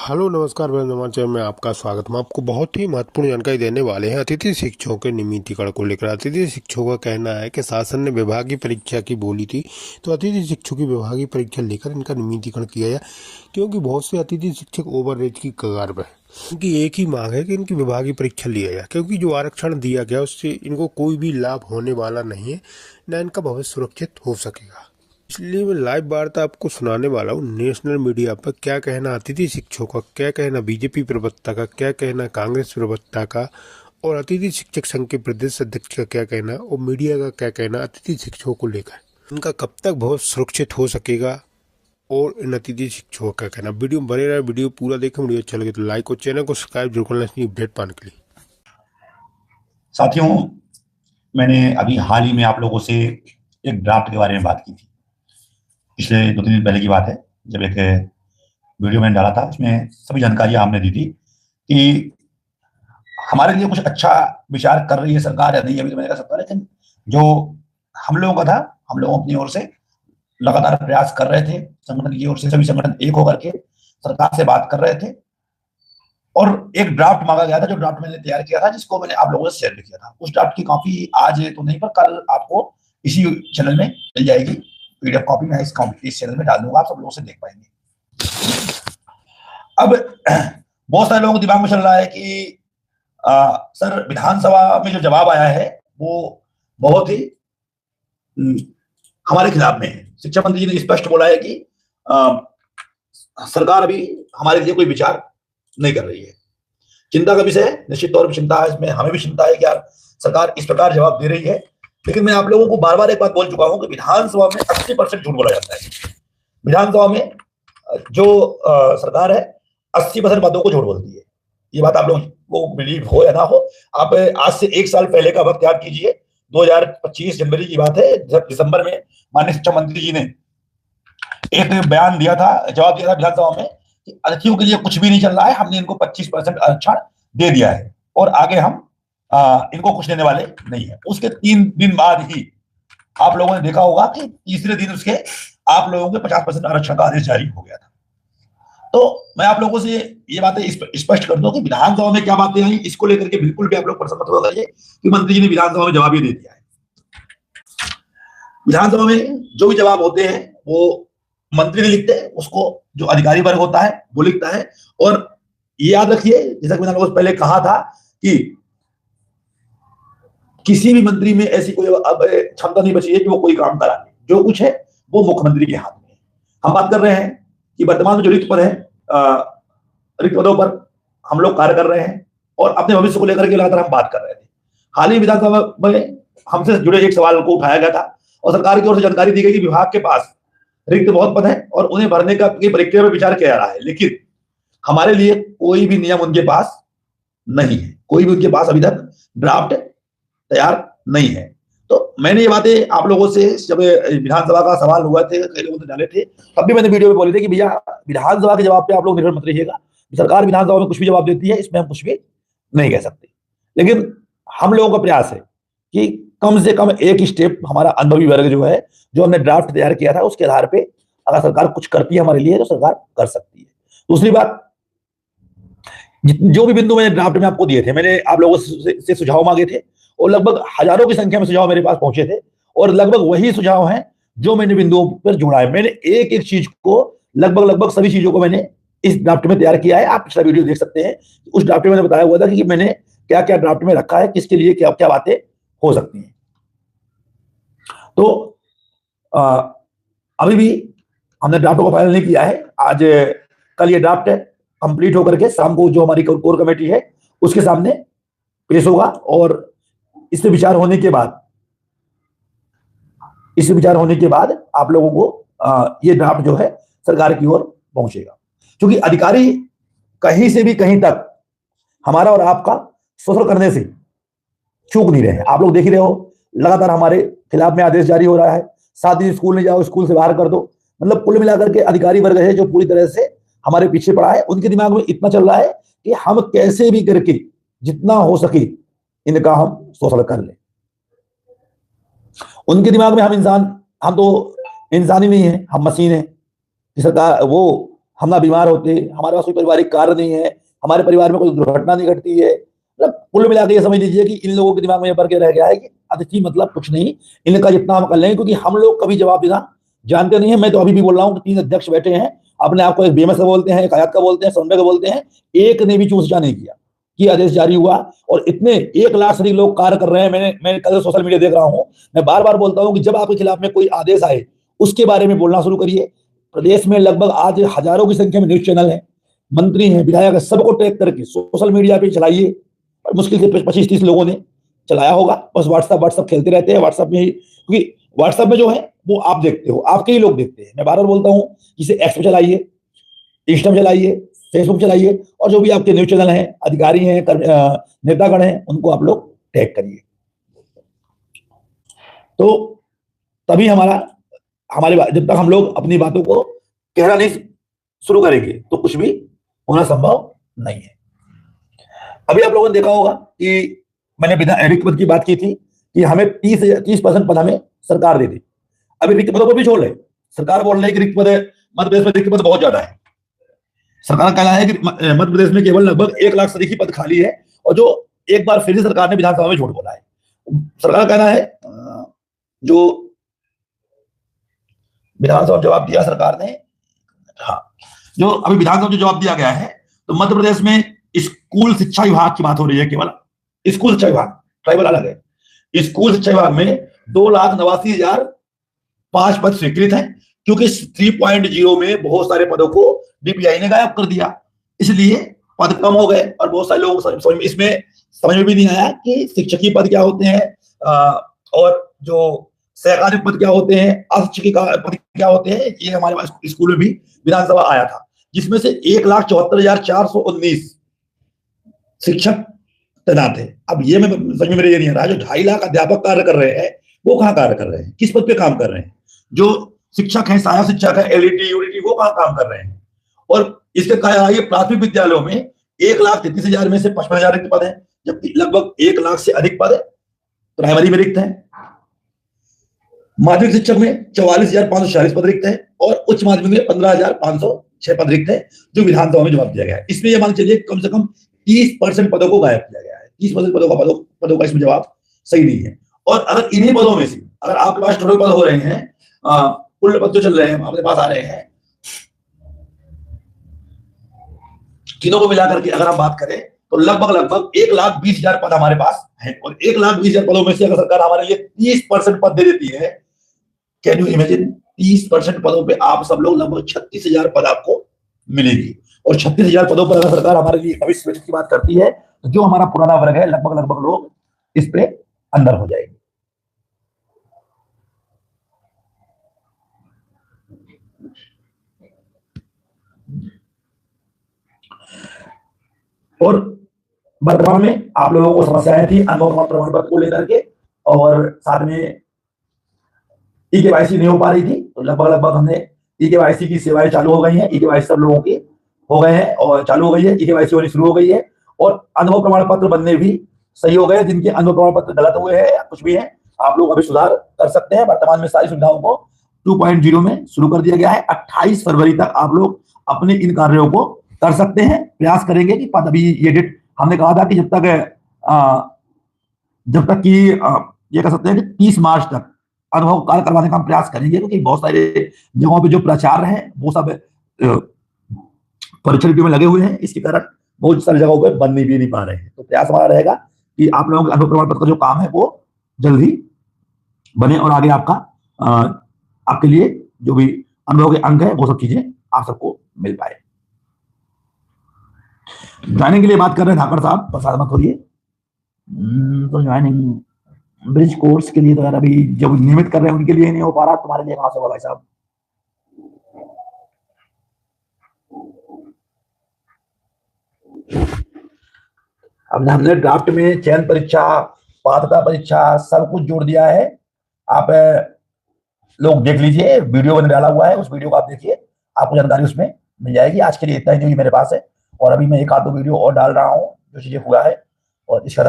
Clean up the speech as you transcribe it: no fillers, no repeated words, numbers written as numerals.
Hello नमस्कार, मैं नवाचार में आपका स्वागत। हम आपको बहुत ही महत्वपूर्ण जानकारी देने वाले हैं अतिथि शिक्षकों के नियमितीकरण को लेकर। अतिथि शिक्षकों का कहना है कि शासन ने विभागीय परीक्षा की बोली थी, तो अतिथि शिक्षकों की विभागीय परीक्षा लेकर इनका नियमितीकरण किया जाए, क्योंकि बहुत से अतिथि शिक्षक ओवररेट की कगार पर हैं। इनकी एक ही मांग है कि इनकी विभागीय परीक्षा लिया जाए, क्योंकि जो आरक्षण दिया गया उससे इनको कोई भी लाभ होने वाला नहीं है, न इनका भविष्य सुरक्षित हो सकेगा। इसलिए मैं लाइव वार्ता आपको सुनाने वाला हूँ नेशनल मीडिया पर। क्या कहना अतिथि शिक्षकों का, क्या कहना बीजेपी प्रवक्ता का, क्या कहना कांग्रेस प्रवक्ता का, और अतिथि शिक्षक संघ के प्रदेश अध्यक्ष का क्या कहना, और मीडिया का क्या कहना अतिथि शिक्षकों को लेकर। इनका कब तक भविष्य सुरक्षित हो सकेगा और इन अतिथि शिक्षकों का कहना। वीडियो में बने रहे, वीडियो पूरा देखें। वीडियो अच्छा लगे तो लाइक और चैनल को सब्सक्राइब जरूर करना इसलिए अपडेट पाने के लिए। साथियों, मैंने अभी हाल ही में आप लोगों से एक ड्राफ्ट के बारे में बात की थी। पिछले 2-3 दिन पहले की बात है, जब एक वीडियो मैंने डाला था, उसमें सभी जानकारी हमने दी थी कि हमारे लिए कुछ अच्छा विचार कर रही है सरकार या नहीं, अभी तो मैंने कह सकता, लेकिन जो हम लोगों का था, हम लोग अपनी ओर से लगातार प्रयास कर रहे थे। संगठन की ओर से सभी संगठन एक होकर के सरकार से बात कर रहे थे और एक ड्राफ्ट मांगा गया था, जो ड्राफ्ट मैंने तैयार किया था, जिसको मैंने आप लोगों से शेयर भी किया था। उस ड्राफ्ट की कॉपी आज तो नहीं, पर कल आपको इसी चैनल में मिल जाएगी। पीडीएफ कॉपी मैं इस चैनल में डाल दूंगा, आप सब लोग से देख पाएंगे। अब बहुत सारे लोगों के दिमाग में चल रहा है कि सर, विधानसभा में जो जवाब आया है वो बहुत ही हमारे खिलाफ में है। शिक्षा मंत्री जी ने स्पष्ट बोला है कि सरकार अभी हमारे लिए कोई विचार नहीं कर रही है। चिंता का विषय है, निश्चित तौर पर चिंता है, इसमें हमें भी चिंता है कि यार सरकार इस प्रकार जवाब दे रही है। लेकिन मैं आप लोगों को बार बार एक बात बोल चुका हूं कि विधानसभा में 80% झूठ बोला जाता है। विधानसभा में जो सरकार है 80% बातों को झूठ बोलती है। ये बात आप लोगों को बिलीव हो या ना हो, आप आज से 1 साल पहले का वक्त याद कीजिए। 2025 जनवरी की बात है, दिसंबर में माननीय शिक्षा मंत्री जी ने एक बयान दिया था, जवाब दिया था विधानसभा में कि अतिथियों के लिए कुछ भी नहीं चल रहा है, हमने इनको 25% आरक्षण दे दिया है और आगे हम इनको कुछ देने वाले नहीं है। उसके 3 दिन बाद ही आप लोगों ने देखा होगा कि तीसरे दिन उसके आप लोगों के 50% आरक्षण का आदेश जारी हो गया था। तो मैं आप लोगों से ये बातें स्पष्ट कर दूं कि विधानसभा में क्या बातें आई, इसको लेकर के बिल्कुल भी आप लोग परेशान मत हो जाइए कि मंत्री जी ने विधानसभा में जवाब ही दे दिया है। विधानसभा में जो भी जवाब होते हैं वो मंत्री नहीं लिखते, उसको जो अधिकारी वर्ग होता है वो लिखता है। और ये याद रखिए, जैसा कि मैंने आपको पहले कहा था कि किसी भी मंत्री में ऐसी कोई अब क्षमता नहीं बची है कि वो कोई काम करा ले। जो कुछ है वो मुख्यमंत्री के हाथ में है। हम बात कर रहे हैं कि वर्तमान में जो रिक्त पद है, रिक्त पदों पर हम लोग कार्य कर रहे हैं और अपने भविष्य को लेकर के लगातार हम बात कर रहे थे। हाल ही विधानसभा में हमसे जुड़े एक सवाल को उठाया गया था और सरकार की ओर से जानकारी दी गई कि विभाग के पास रिक्त बहुत पद है और उन्हें भरने का प्रक्रिया में विचार किया जा रहा है। लेकिन हमारे लिए कोई भी नियम उनके पास नहीं है, कोई भी उनके पास अभी तक ड्राफ्ट तैयार नहीं है। तो मैंने ये बातें आप लोगों से, जब विधानसभा का सवाल हुआ थे, कई लोगों ने डाले थे, तब भी मैंने वीडियो में बोले थे कि भैया विधानसभा के जवाब पे आप लोग निर्भर मत रहिएगा। सरकार विधानसभा में कुछ भी जवाब देती है, इसमें हम कुछ भी नहीं कह सकते। लेकिन हम लोगों का प्रयास है कि कम से कम एक स्टेप हमारा अनुभवी वर्ग जो है, जो हमने ड्राफ्ट तैयार किया था, उसके आधार पे अगर सरकार कुछ करती है हमारे लिए तो सरकार कर सकती है। दूसरी बात, जो भी बिंदु मैंने ड्राफ्ट में आपको दिए थे, मैंने आप लोगों से सुझाव मांगे थे और लगभग हजारों की संख्या में सुझाव मेरे पास पहुंचे थे और लगभग वही सुझाव हैं जो मैंने बिंदुओं पर जोड़ा है। मैंने एक एक चीज को, लगभग सभी चीजों को मैंने इस ड्राफ्ट में तैयार किया है। आप पिछला वीडियो देख सकते हैं, उस ड्राफ्ट में मैंने बताया हुआ था कि मैंने क्या क्या ड्राफ्ट में रखा है, किसके लिए क्या क्या बातें हो सकती हैं। तो अभी भी हमने ड्राफ्ट को फाइनल नहीं किया है। आज कल ये ड्राफ्ट कंप्लीट होकर के शाम को जो हमारी कोर कमेटी है उसके सामने पेश होगा और इस पे विचार होने के बाद आप लोगों को ये ड्राफ्ट जो है सरकार की ओर पहुंचेगा। क्योंकि अधिकारी कहीं से भी कहीं तक हमारा और आपका शोषण करने से चूक नहीं रहे। आप लोग देख ही रहे हो, लगातार हमारे खिलाफ में आदेश जारी हो रहा है। 7 दिन स्कूल नहीं जाओ, स्कूल से बाहर कर दो। मतलब कुल मिलाकर के अधिकारी वर्ग है जो पूरी तरह से हमारे पीछे पड़ा है। उनके दिमाग में इतना चल रहा है कि हम कैसे भी करके जितना हो सके इनका हम शोषण कर ले। उनके दिमाग में हम तो इंसान ही नहीं है, हम मशीन है। सरकार वो हम ना बीमार होते, हमारे पास कोई पारिवारिक कार्य नहीं है, हमारे परिवार में कोई दुर्घटना नहीं घटती है। मतलब कुल मिला के ये समझ लीजिए कि इन लोगों के दिमाग में ये भर के रह गया है कि अतिथि मतलब कुछ नहीं, इनका जितना हम कर लेंगे, क्योंकि हम लोग कभी जवाब देना जानते नहीं है। मैं तो अभी भी बोल रहा हूँ कि 3 अध्यक्ष बैठे हैं, अपने आप को एक बीएमएस का बोलते हैं, एक आयात का बोलते हैं, समन्वय का बोलते हैं, एक ने भी चूसचा नहीं किया कि आदेश जारी हुआ। और इतने 1 लाख से अधिक लोग कार्य कर रहे हैं। मैं कल सोशल मीडिया देख रहा हूँ। मैं बार बार बोलता हूँ कि जब आपके खिलाफ में कोई आदेश आए उसके बारे में बोलना शुरू करिए। प्रदेश में लगभग आज हजारों की संख्या में न्यूज चैनल है, मंत्री हैं, विधायक है, सबको टैग करके सोशल मीडिया पे चलाइए। और मुश्किल से 25-30 लोगों ने चलाया होगा। बस व्हाट्सएप खेलते रहते हैं व्हाट्सएप में ही, क्योंकि व्हाट्सएप में जो है वो आप देखते हो, आपके ही लोग देखते हैं। मैं बार बार बोलता हूँ, इसे एक्स पे चलाइए, इंस्टा पे चलाइए, फेसबुक चलाइए, और जो भी आपके न्यूज चैनल हैं, अधिकारी हैं, नेतागण हैं, उनको आप लोग टैग करिए। तो तभी जब तक हम लोग अपनी बातों को कहना नहीं शुरू करेंगे तो कुछ भी होना संभव नहीं है। अभी आप लोगों ने देखा होगा कि मैंने रिक्त पद की बात की थी कि हमें 30% पद हमें सरकार दे दी। अभी रिक्त पदों पर भी छोड़ रहे, सरकार बोल रही है कि रिक्त पद मध्य प्रदेश में रिक्त पद बहुत ज्यादा है। सरकार का कहना है कि मध्य प्रदेश में केवल लगभग 1 लाख से अधिक पद खाली है, और जो एक बार फिर से सरकार ने विधानसभा में झूठ बोला है। सरकार का कहना है, जो विधानसभा जवाब दिया सरकार ने, हाँ, जो अभी विधानसभा जो जवाब दिया गया है, तो मध्य प्रदेश में स्कूल शिक्षा विभाग की बात हो रही है, केवल स्कूल शिक्षा विभाग, ट्राइबल अलग है। स्कूल शिक्षा विभाग में 2,89,005 पद स्वीकृत हैं, क्योंकि 3.0 में बहुत सारे पदों को डीपीआई ने गायब कर दिया, इसलिए पद कम हो गए। और बहुत सारे लोग इसमें समझ में भी नहीं आया कि शिक्षकीय पद क्या होते हैं, और जो सहकारी पद क्या होते हैं, अशिक्षकीय पद क्या होते हैं। ये हमारे पास स्कूल में भी विधानसभा आया था, जिसमें से 1,74,419 शिक्षक तैनात है। अब ये मैं समझ में मेरे ये नहीं आ रहा, जो 2.5 लाख अध्यापक कार्य कर रहे हैं वो कहाँ कार्य कर रहे हैं, किस पद पे काम कर रहे हैं। जो शिक्षक है, सहायक शिक्षक है, एलईडी यूडीटी, वो कहाँ काम कर रहे हैं। और इसके कहा ये प्राथमिक विद्यालयों में 1,33,000 में से 55,000 रिक्त पद है, जबकि लगभग 1 लाख से अधिक पद प्राइमरी में रिक्त है। माध्यमिक शिक्षक में 44,546 पद रिक्त है, और उच्च माध्यमिक में 15,506 पद रिक्त है, जो विधानसभा में जवाब दिया गया है। इसमें यह मान चलिए कम से कम 30% पदों को गायब किया गया है। 30% पदों का इसमें जवाब सही नहीं है। और अगर इन्हीं पदों में से अगर आपके पास टोटल पद हो रहे हैं, कुल पद जो चल रहे हैं आपके पास आ रहे हैं, तीनों को मिलाकर के अगर हम बात करें तो लगभग 1,20,000 पद हमारे पास है। और 1,20,000 पदों में से अगर सरकार हमारे लिए 30% पद दे देती है, कैन यू इमेजिन, 30% पदों पे आप सब लोग लगभग 36,000 पद आपको मिलेगी। और 36,000 पदों पर अगर सरकार हमारे लिए भविष्य की बात करती है, तो जो हमारा पुराना वर्ग है लगभग लोग इस पे अंदर हो जाएंगे। और वर्तमान में आप लोगों को समस्याएं थी अनुभव प्रमाण पत्र को लेकर के, और साथ में ई-केवाईसी नहीं हो पा रही थी, तो लगभग हमने ई-केवाईसी की सेवाएं चालू हो गई हैं। ई-केवाईसी सब लोगों के हो गए हैं और चालू हो गई है, ई-केवाईसी होनी शुरू हो गई है, और अनुभव प्रमाण पत्र बनने भी सही हो गए। जिनके अनुभव प्रमाण पत्र गलत हुए हैं या कुछ भी है, आप लोग अभी सुधार कर सकते हैं। वर्तमान में सारी सुविधाओं को 2.0 में शुरू कर दिया गया है। 28 फरवरी तक आप लोग अपने इन कार्यों को कर सकते हैं। प्रयास करेंगे कि पद, अभी ये डेट हमने कहा था कि जब तक कि ये कह सकते हैं कि 30 मार्च तक अनुभव कार्य करवाने का हम प्रयास करेंगे, क्योंकि बहुत सारे जगहों पे जो प्राचार्य हैं वो सब परीक्षा ड्यूटी में लगे हुए हैं। इसके कारण बहुत सारी जगहों पे बन भी नहीं पा रहे हैं। तो प्रयास हमारा रहेगा कि आप लोगों के अनुभव प्रमाण पत्र का जो काम है वो जल्दी बने, और आगे आपके लिए जो भी अनुभव के अंक है वो सब चीजें आप सबको मिल पाए। ज्वाइनिंग के लिए बात कर रहे हैं धाकड़ साहब, प्रसाद मत होइए। तो ज्वाइनिंग ब्रिज कोर्स के लिए तो यार अभी जब नियमित कर रहे हैं उनके लिए नहीं हो पा रहा, तुम्हारे लिए कहां से होगा भाई साहब। अब हमने ड्राफ्ट में चयन परीक्षा, पात्रता परीक्षा सब कुछ जोड़ दिया है। आप लोग देख लीजिए, वीडियो मैंने डाला हुआ है, उस वीडियो को आप देखिए, आपको जानकारी उसमें मिल जाएगी। आज के लिए इतना ही न्यूज़ मेरे पास है, और अभी मैं 1 आध 2 वीडियो और डाल रहा हूँ जो चीजें हुआ है, और इसका